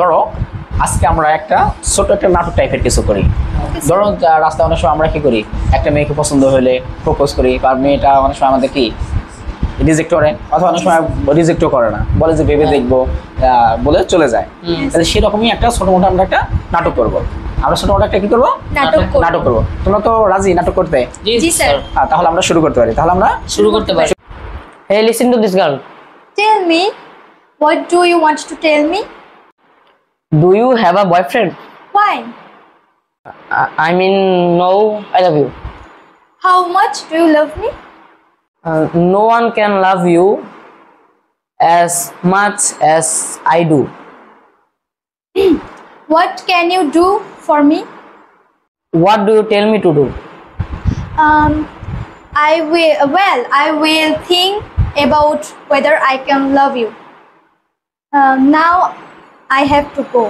ধরো আজকে আমরা একটা ছোট একটা নাটক টাইপের কিছু করি। ধরো রাস্তায় অনেক সময় আমরা কি করি, একটা মেয়েকে পছন্দ হলে প্রপোজ করি, বা মেয়েটা অনেক সময় আমাদের কি রিজেক্ট করে, অথবা অনেক সময় রিজেক্টও করে না, বলে যে ভেবে দেখবো বলে চলে যায়। তাহলে সেরকমই একটা ছোট মোটো আমরা একটা নাটক করবো। আমরা ছোট মোটো একটা কি করবো, নাটক করবো। তোমরা তো রাজি নাটক করতে? জি স্যার। তাহলে আমরা শুরু করতে পারি। তাহলে আমরা শুরু করতে পারি। Hey, listen to this girl. Tell me, what do you want to tell me? Do you have a boyfriend? Why? I mean, no, I love you. How much do you love me? No one can love you as much as I do. What can you do for me? What do you tell me to do? I will think about whether I can love you. Now I have to go.